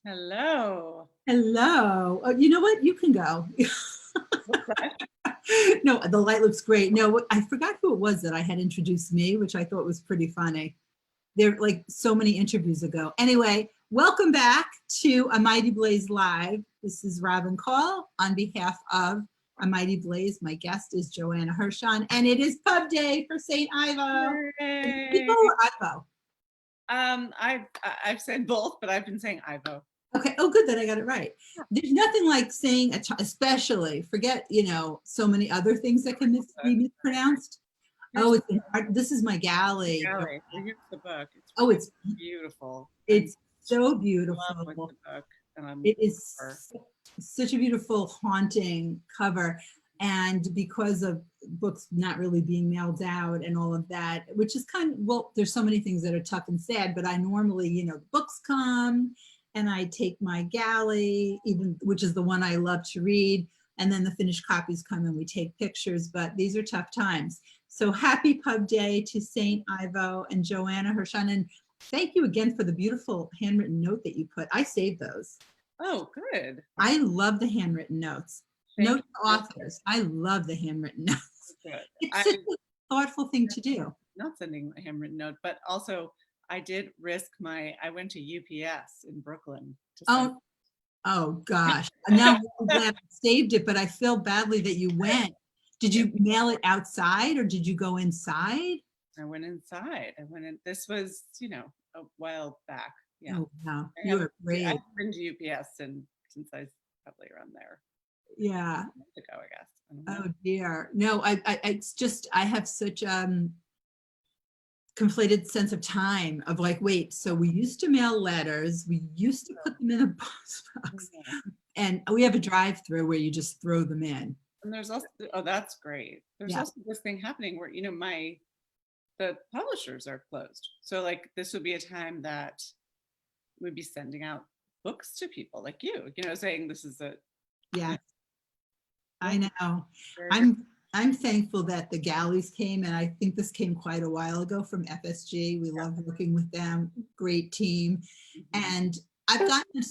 Hello. Hello. Oh, you know what? You can go. What's that? No, the light looks great. No, I forgot who it was that I had introduced me, which I thought was pretty funny. There like so many interviews ago. Anyway, welcome back to A Mighty Blaze Live. This is Robin Kall on behalf of A Mighty Blaze. My guest is Joanna Hershon, and it is pub day for St. Ivo. Is it Yay. Ivo or Ivo? I've said both, but I've been saying Ivo. Okay. Oh, good that I got it right. There's nothing like saying, especially, forget, so many other things that can be mispronounced. Here's Oh, the this is my galley. galley. Here's the book. It's Oh, really beautiful. I'm it's so in love with beautiful. the book, and I'm It is her. such a beautiful, haunting cover. And because of books not really being mailed out and all of that, which is well, there's so many things that are tough and sad, but I normally, the books come and I take my galley, which is the one I love to read. And then the finished copies come and we take pictures, but these are tough times. So happy pub day to St. Ivo and Joanna Hershon. And thank you again for the beautiful handwritten note that you put. I saved those. Oh, good. I love the handwritten notes. Thank Note you. to authors. I love the handwritten notes. Good. It's such a thoughtful thing to do. Not sending a handwritten note, but also I did risk I went to UPS in Brooklyn. Oh gosh. Now I'm glad I saved it, but I feel badly that you went. Did you mail it outside or did you go inside? I went inside. This was, a while back. Yeah. Oh wow. You were brave. I've been to UPS since I was probably around there. Yeah. Ago, I guess. Oh dear. No, it's just, I have such conflated sense of time of like, wait, so we used to mail letters, we used to put them in a post box, and we have a drive-through where you just throw them in. And there's also, oh, that's great. There's also this thing happening where, the publishers are closed. So like this would be a time that we'd be sending out books to people like you, saying this is Yeah. I know. Very I'm thankful that the galleys came, and I think this came quite a while ago from FSG. We love working with them. Great team. And I've gotten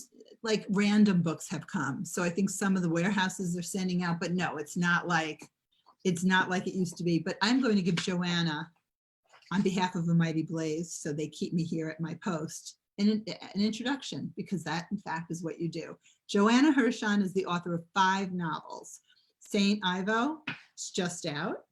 like random books have come. So I think some of the warehouses are sending out, but no, it's not like it used to be. But I'm going to give Joanna, on behalf of the Mighty Blaze, so they keep me here at my post, an introduction, because that in fact is what you do. Joanna Hershon is the author of 5 novels. St. Ivo, it's just out.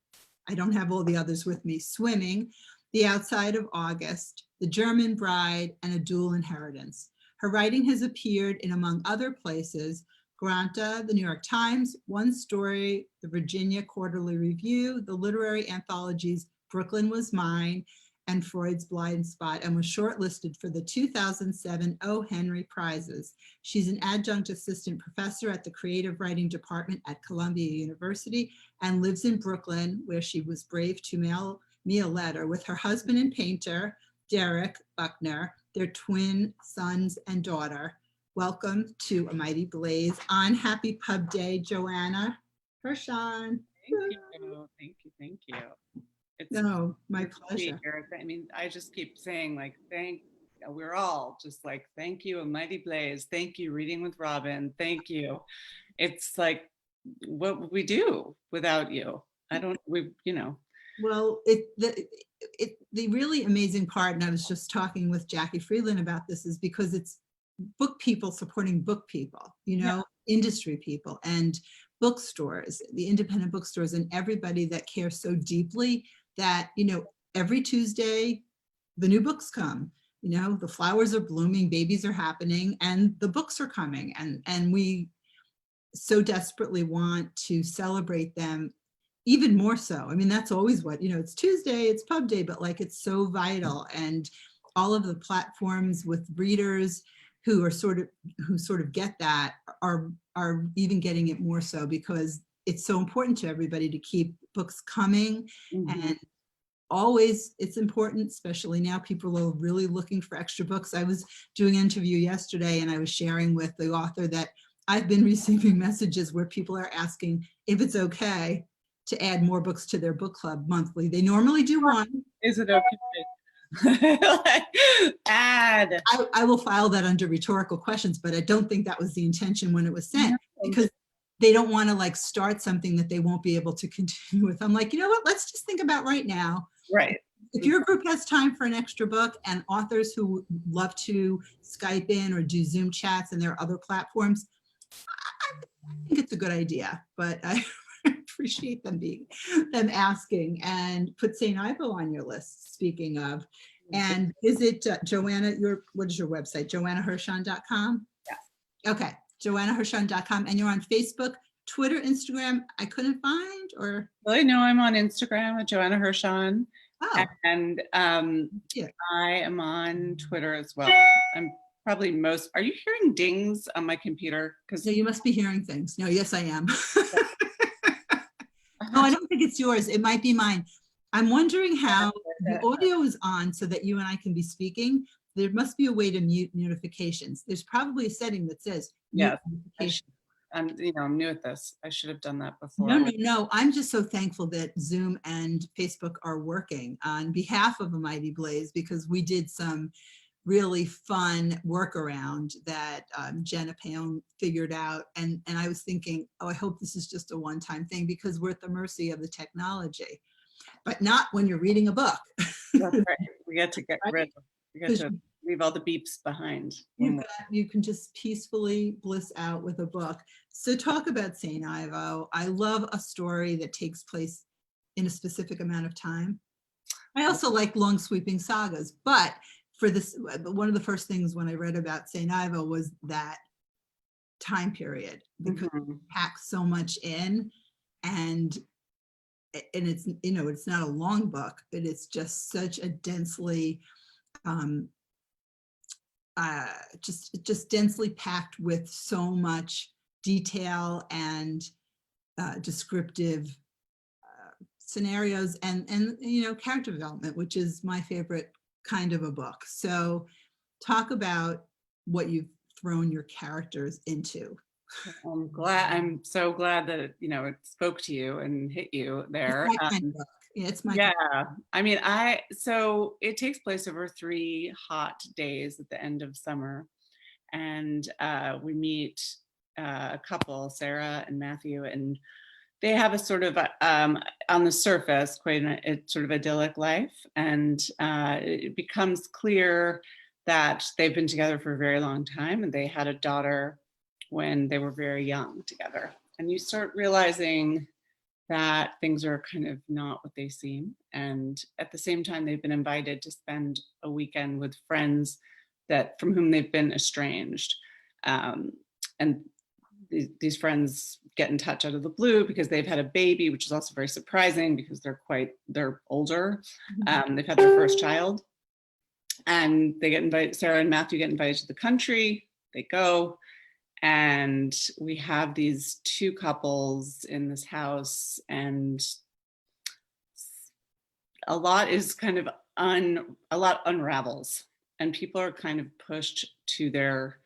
I don't have all the others with me. Swimming, The Outside of August, The German Bride, and A Dual Inheritance. Her writing has appeared in, among other places, Granta, the New York Times, One Story, the Virginia Quarterly Review, the literary anthologies Brooklyn Was Mine, and Freud's Blind Spot, and was shortlisted for the 2007 O. Henry Prizes. She's an adjunct assistant professor at the Creative Writing Department at Columbia University and lives in Brooklyn, where she was brave to mail me a letter with her husband and painter, Derek Buckner, their twin sons and daughter. Welcome to A Mighty Blaze on Happy Pub Day, Joanna Hershon. Thank you. No, my pleasure. I mean, I just keep saying like, we're all just like, thank you, A Mighty Blaze. Thank you, Reading with Robin. Thank you. It's like, what would we do without you? Well, the really amazing part, and I was just talking with Jackie Freeland about this, is because it's book people supporting book people, industry people and bookstores, the independent bookstores, and everybody that cares so deeply that, every Tuesday, the new books come, the flowers are blooming, babies are happening, and the books are coming. And we so desperately want to celebrate them even more so. I mean, that's always what, it's Tuesday, it's pub day, but like, it's so vital. And all of the platforms with readers who sort of get that are even getting it more so, because it's so important to everybody to keep books coming. And always it's important, especially now people are really looking for extra books. I was doing an interview yesterday and I was sharing with the author that I've been receiving messages where people are asking if it's okay to add more books to their book club monthly. They normally do one. Is it okay? Add. I will file that under rhetorical questions, but I don't think that was the intention when it was sent, because they don't want to like start something that they won't be able to continue with. I'm like, you know what, let's just think about right now. Right. If your group has time for an extra book, and authors who love to Skype in or do Zoom chats, and there are other platforms, I think it's a good idea, but I appreciate them asking. And put St. Ivo on your list, speaking of. And visit Joanna, what is your website? JoannaHershon.com? Yeah. Okay, JoannaHershon.com. And you're on Facebook, Twitter, Instagram, I couldn't find, or? Well, I know I'm on Instagram at Joanna Hershon. Oh. And Yeah. I am on Twitter as well. I'm probably most, are you hearing dings on my computer? Because you must be hearing things. No, yes, I am. No, I don't think it's yours. It might be mine. I'm wondering how the audio is on so that you and I can be speaking. There must be a way to mute notifications. There's probably a setting that says mute notifications. I'm new at this. I should have done that before. No. I'm just so thankful that Zoom and Facebook are working on behalf of A Mighty Blaze, because we did some really fun workaround that Jenna Paone figured out. And I was thinking, oh, I hope this is just a one-time thing, because we're at the mercy of the technology, but not when you're reading a book. That's right. We get to get rid of, we get to leave all the beeps behind. You can just peacefully bliss out with a book. So talk about St. Ivo. I love a story that takes place in a specific amount of time. I also like long sweeping sagas, but for this, one of the first things when I read about St. Ivo was that time period, because it packs so much in, and it's, it's not a long book, but it's just such a densely just densely packed with so much detail and descriptive scenarios and character development, which is my favorite kind of a book. So talk about what you've thrown your characters into. I'm so glad that it spoke to you and hit you there. It's my kind of book. Yeah, it's my kind of book. I mean, so it takes place over 3 hot days at the end of summer, and we meet a couple, Sarah and Matthew, and they have a sort of on the surface quite a sort of idyllic life, and it becomes clear that they've been together for a very long time, and they had a daughter when they were very young together. And you start realizing that things are kind of not what they seem. And at the same time, they've been invited to spend a weekend with friends from whom they've been estranged. And these friends get in touch out of the blue because they've had a baby, which is also very surprising because they're older. They've had their first child, and they get invited. Sarah and Matthew get invited to the country. They go, and we have these 2 couples in this house, and a lot is kind of a lot unravels, and people are kind of pushed to their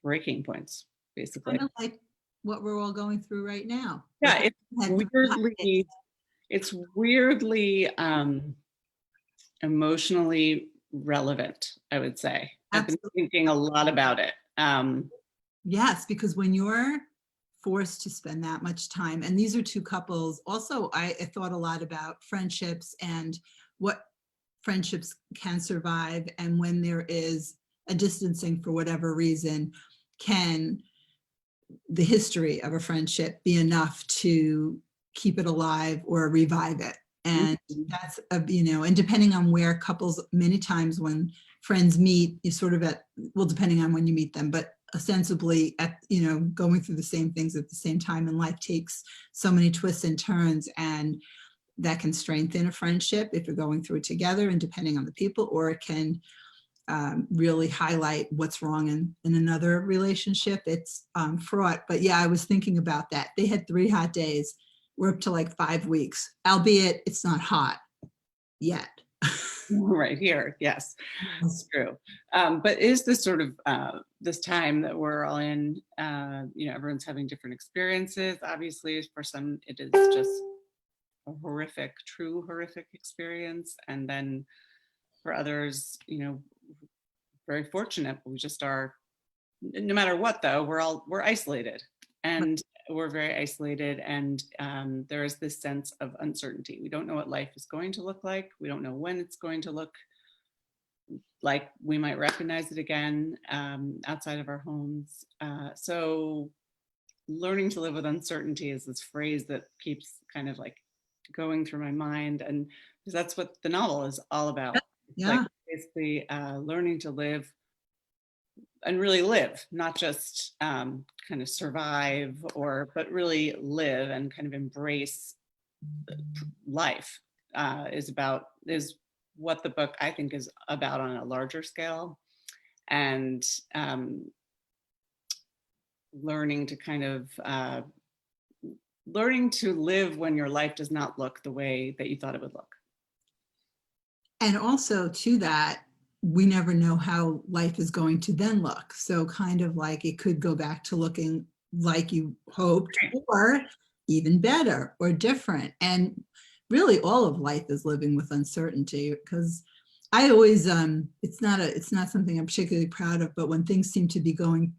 breaking points, basically. Kind of like what we're all going through right now. Yeah, it's weirdly emotionally relevant, I would say. I've been thinking a lot about it. Yes, because when you're forced to spend that much time, and these are 2 couples, also I thought a lot about friendships and what friendships can survive, and when there is a distancing for whatever reason, can the history of a friendship be enough to keep it alive or revive it? And that's and depending on where couples, many times when friends meet, you sort of depending on when you meet them, but ostensibly at going through the same things at the same time in life takes so many twists and turns, and that can strengthen a friendship if you're going through it together, and depending on the people, or it can really highlight what's wrong in another relationship. It's fraught. But yeah, I was thinking about that. They had 3 hot days. We're up to like 5 weeks, albeit it's not hot yet. Right here, yes, that's true. But is this sort of this time that we're all in, everyone's having different experiences. Obviously, for some, it is just a true horrific experience. And then For others, very fortunate. We just are, no matter what though, we're isolated, and we're very isolated, and there is this sense of uncertainty. We don't know what life is going to look like. We don't know when it's going to look like we might recognize it again outside of our homes. So learning to live with uncertainty is this phrase that keeps kind of like going through my mind, and because that's what the novel is all about. Yeah. Like basically learning to live and really live, not just kind of survive, but really live and kind of embrace life is what the book I think is about on a larger scale. And learning to live when your life does not look the way that you thought it would look. And also to that, we never know how life is going to then look. So kind of like it could go back to looking like you hoped, or even better or different. And really all of life is living with uncertainty, because I always, it's not something I'm particularly proud of, but when things seem to be going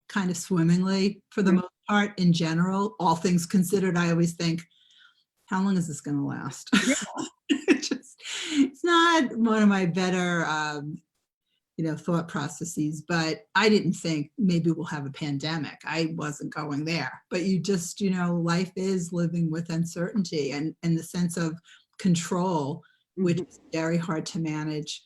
kind of swimmingly for the most part in general, all things considered, I always think, how long is this going to last? Yeah. It's not one of my better, thought processes, but I didn't think maybe we'll have a pandemic. I wasn't going there, but you just, life is living with uncertainty and the sense of control, which is very hard to manage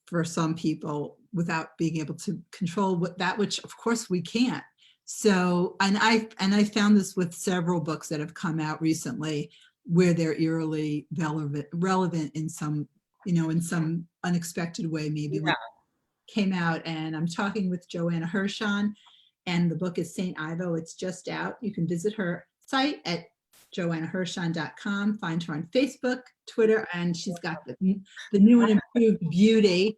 for some people without being able to control that which of course we can't. So, and I found this with several books that have come out recently where they're eerily relevant in some, in some unexpected way, maybe. Yeah. Came out, and I'm talking with Joanna Hershon, and the book is St. Ivo. It's just out. You can visit her site at joannahershon.com, find her on Facebook, Twitter, and she's got the new and improved beauty,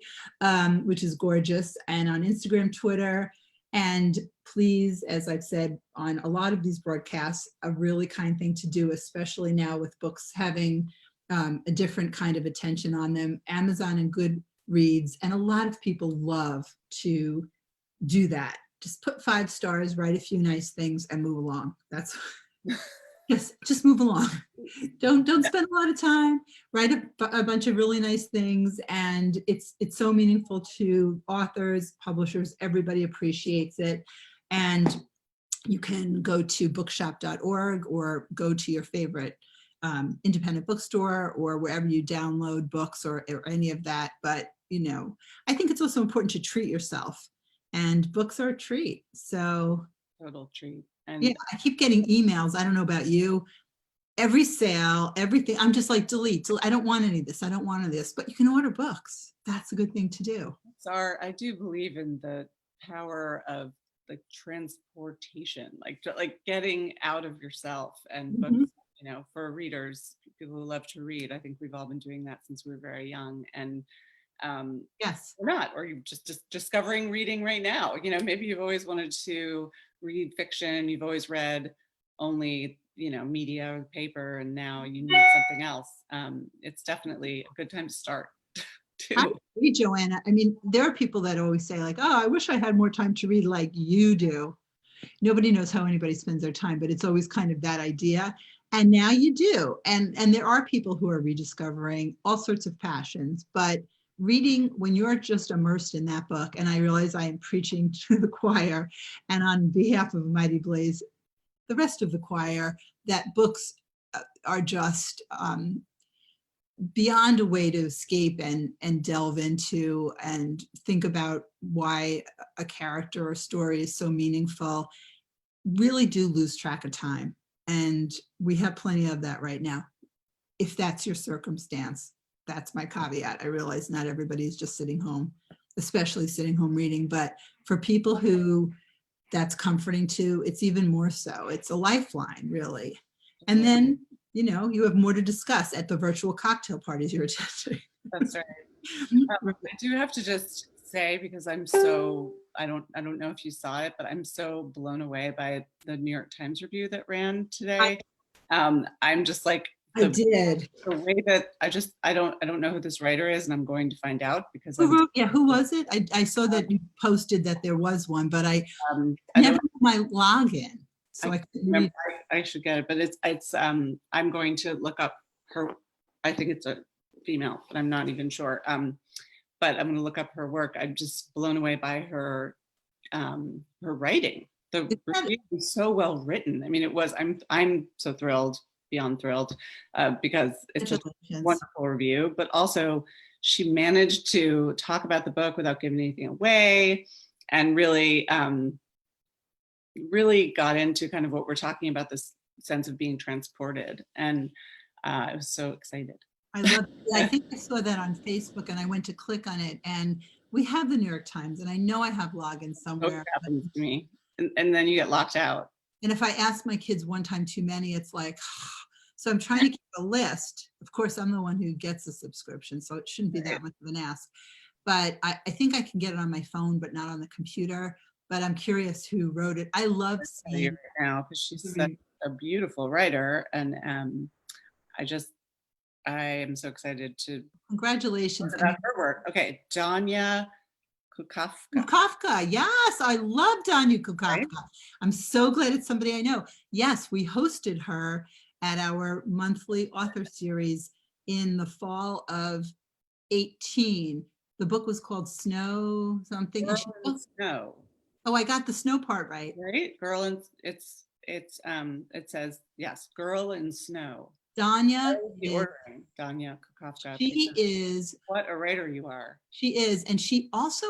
which is gorgeous, and on Instagram, Twitter. And please, as I've said on a lot of these broadcasts, a really kind thing to do, especially now with books having a different kind of attention on them. Amazon and Goodreads, and a lot of people love to do that. Just put 5 stars, write a few nice things, and move along. That's just move along. Don't spend a lot of time. Write a bunch of really nice things, and it's so meaningful to authors, publishers. Everybody appreciates it. And you can go to bookshop.org or go to your favorite independent bookstore or wherever you download books or any of that. But I think it's also important to treat yourself, and books are a treat. So Total treat. And yeah, I keep getting emails. I don't know about you. Every sale, everything. I'm just like, delete. I don't want any of this. I don't want any of this. But you can order books. That's a good thing to do. I do believe in the power of like transportation, like getting out of yourself, and books, for readers, people who love to read. I think we've all been doing that since we were very young, and yes, or you're just discovering reading right now. Maybe you've always wanted to read fiction, you've always read only media or paper, and now you need something else. It's definitely a good time to start too. I agree, Joanna. I mean, there are people that always say like, oh, I wish I had more time to read like you do. Nobody knows how anybody spends their time, but it's always kind of that idea. And now you do. And there are people who are rediscovering all sorts of passions, but reading, when you're just immersed in that book, and I realize I am preaching to the choir, and on behalf of Mighty Blaze, the rest of the choir, that books are just beyond a way to escape and delve into and think about why a character or story is so meaningful. Really do lose track of time. And we have plenty of that right now. If that's your circumstance, that's my caveat. I realize not everybody is just sitting home, especially sitting home reading, but for people who that's comforting to, it's even more so. It's a lifeline, really. And then, you have more to discuss at the virtual cocktail parties you're attending. That's right. I do have to just say, because I'm so, I don't know if you saw it, but I'm so blown away by the New York Times review that ran today. I'm just like I did. the way that I don't know who this writer is, and I'm going to find out because Who was it? I saw that you posted that there was one, but I I never don't had my login, so I I can't couldn't remember. read. I should get it, but it's I'm going to look up her. I think it's a female, but I'm not even sure. But I'm going to look up her work. I'm just blown away by her writing. The review was so well written. I mean, it was. I'm so thrilled, beyond thrilled, because it's a wonderful review. But also, she managed to talk about the book without giving anything away, and really got into kind of what we're talking about, this sense of being transported, and I was so excited. I love it. Yeah, I think I saw that on Facebook and I went to click on it, and we have the New York Times, and I know I have logins somewhere. It happens to me, and then you get locked out. And if I ask my kids one time too many, it's like, so I'm trying to keep a list. Of course, I'm the one who gets the subscription, so it shouldn't be that much of an ask. But I think I can get it on my phone, but not on the computer. But I'm curious who wrote it. I love seeing right now because she's such a beautiful writer, and I am so excited to. Congratulations. About her work. Okay, Danya Kukafka. Kukafka, yes, I love Danya Kukafka. Right? I'm so glad it's somebody I know. Yes, we hosted her at our monthly author series in the fall of 18. The book was called Snow something. Snow. Oh, I got the snow part right. Right, girl, and it says yes, Girl in Snow. Danya Kukafka. She is. What a writer you are. She is, and she also,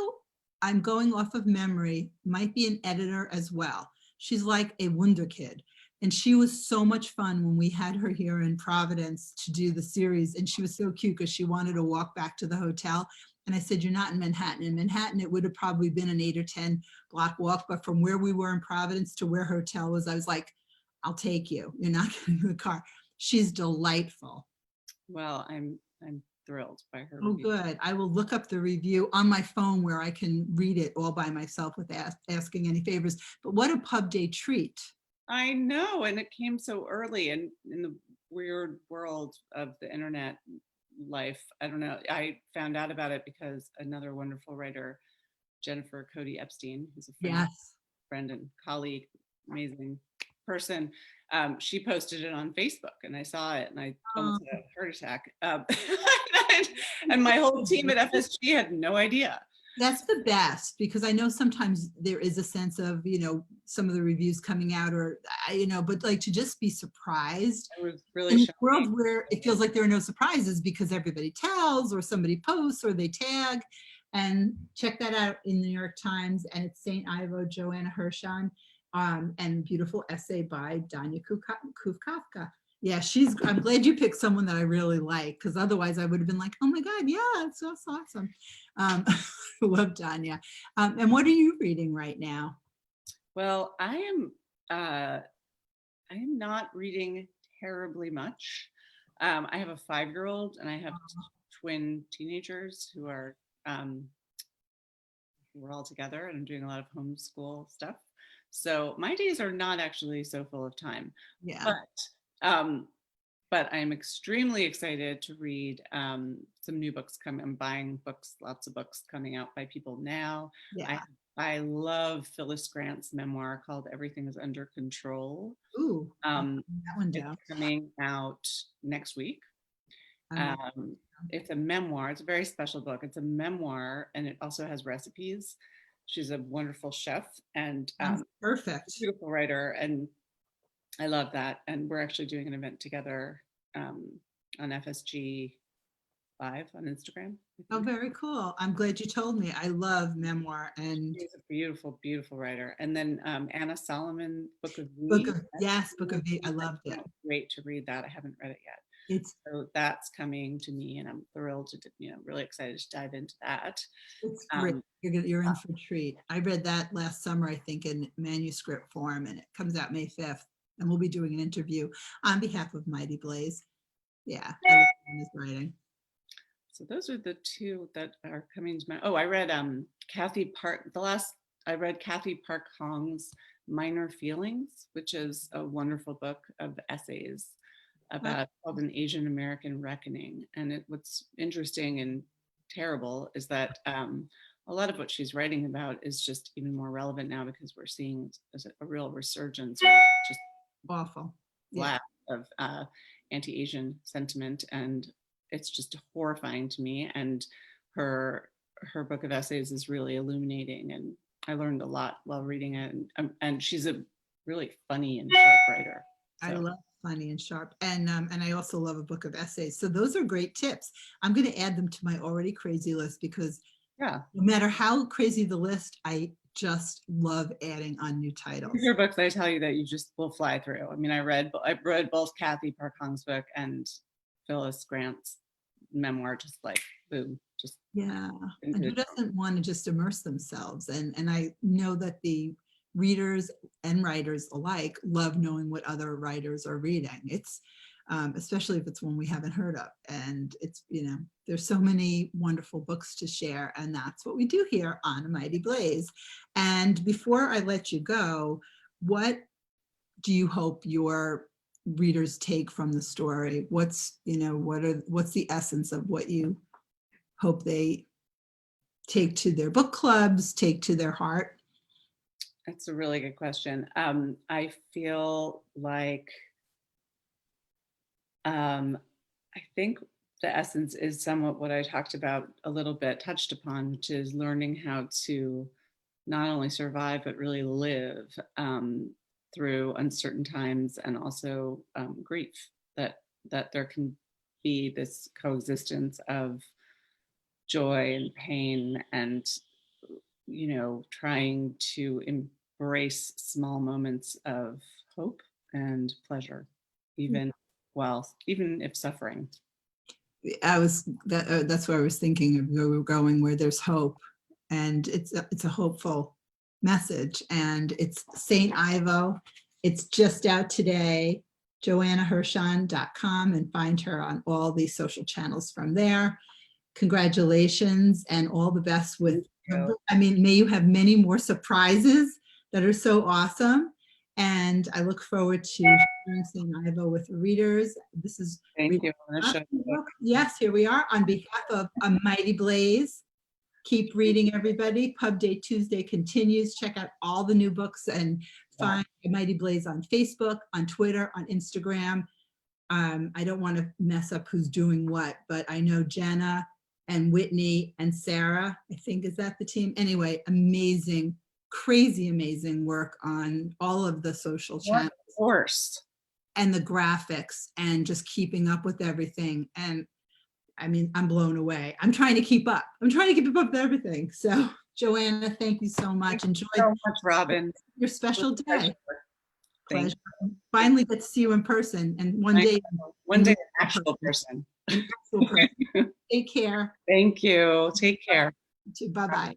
I'm going off of memory, might be an editor as well. She's like a wonder kid. And she was so much fun when we had her here in Providence to do the series. And she was so cute because she wanted to walk back to the hotel. And I said, you're not in Manhattan. In Manhattan, it would have probably been an 8 or 10 block walk. But from where we were in Providence to where her hotel was, I was like, I'll take you. You're not getting in the car. She's delightful. Well, I'm thrilled by her. Oh, good. I will look up the review on my phone where I can read it all by myself without asking any favors. But what a pub day treat. I know, and it came so early, and in the weird world of the internet life, I don't know. I found out about it because another wonderful writer, Jennifer Cody Epstein, who's a friend and colleague, amazing person. She posted it on Facebook, and I saw it, and I almost had a heart attack. And my whole team at FSG had no idea. That's the best, because I know sometimes there is a sense of, some of the reviews coming out, or, but like to just be surprised. It was really in a world where it feels like there are no surprises because everybody tells, or somebody posts, or they tag. And check that out in the New York Times, and it's St. Ivo, Joanna Hershon, and beautiful essay by Danya Kukafka. Yeah, I'm glad you picked someone that I really like, because otherwise I would have been like, oh my God, yeah, it's so awesome. Love Danya. And what are you reading right now? Well, I am not reading terribly much. I have a 5-year-old and I have twin teenagers who are we're all together, and I'm doing a lot of homeschool stuff. So my days are not actually so full of time. Yeah. But I'm extremely excited to read some new books coming. I'm buying books, lots of books coming out by people now. Yeah. I love Phyllis Grant's memoir called Everything is Under Control. Ooh, that one down. It's coming out next week. It's a memoir. It's a very special book. It's a memoir, and it also has recipes. She's a wonderful chef and perfect, beautiful writer, and I love that. And we're actually doing an event together on FSG Live on Instagram. Oh, very cool. I'm glad you told me. I love memoir, and she's a beautiful, beautiful writer. And then Anna Solomon, Book of V. Book of V. I loved it. Great to read that. I haven't read it yet. So that's coming to me, and I'm thrilled to, really excited to dive into that. It's great. You're in for a treat. I read that last summer, I think, in manuscript form, and it comes out May 5th. And we'll be doing an interview on behalf of Mighty Blaze. Yeah, I love his writing. So those are the two that are coming to mind. Oh, I read Kathy Park Hong's Minor Feelings, which is a wonderful book of essays. about called An Asian American Reckoning. And what's interesting and terrible is that a lot of what she's writing about is just even more relevant now because we're seeing a real resurgence of just Awful. lack of anti-Asian sentiment, and it's just horrifying to me. And her book of essays is really illuminating, and I learned a lot while reading it. And she's a really funny and sharp writer. So. I love funny and sharp, and I also love a book of essays. So those are great tips. I'm going to add them to my already crazy list because no matter how crazy the list, I just love adding on new titles. These are books I tell you that you just will fly through. I mean, I read both Kathy Parkong's book and Phyllis Grant's memoir, just like boom, just and who doesn't want to just immerse themselves? And I know that the readers and writers alike love knowing what other writers are reading. It's especially if it's one we haven't heard of, and it's, you know, there's so many wonderful books to share, and that's what we do here on A Mighty Blaze. And before I let you go, what do you hope your readers take from the story? What's the essence of what you hope they take to their book clubs, take to their heart? That's a really good question. I feel like I think the essence is somewhat what I talked about a little bit, touched upon, which is learning how to not only survive, but really live through uncertain times, and also grief, that there can be this coexistence of joy and pain, and, you know, trying to embrace small moments of hope and pleasure, even if suffering. That's where I was thinking of going, where there's hope, and it's a hopeful message. And it's St. Ivo. It's just out today. JoannaHershon.com, and find her on all the social channels from there. Congratulations and all the best with, I mean, may you have many more surprises that are so awesome. And I look forward to sharing St. Ivo with readers. This is Thank you. Yes, here we are on behalf of A Mighty Blaze. Keep reading, everybody. Pub Day Tuesday continues. Check out all the new books and find A Mighty Blaze on Facebook, on Twitter, on Instagram. I don't want to mess up who's doing what, but I know Jenna and Whitney and Sarah, I think, is that the team? Anyway, amazing, crazy amazing work on all of the social channels. Of course. And the graphics, and just keeping up with everything. And I mean, I'm blown away. I'm trying to keep up. I'm trying to keep up with everything. So Joanna, thank you so much. Enjoy so much, Robin. Your special day. Pleasure. Finally get to see you in person, and one day an actual person. Take care. Thank you. Take care. Bye-bye.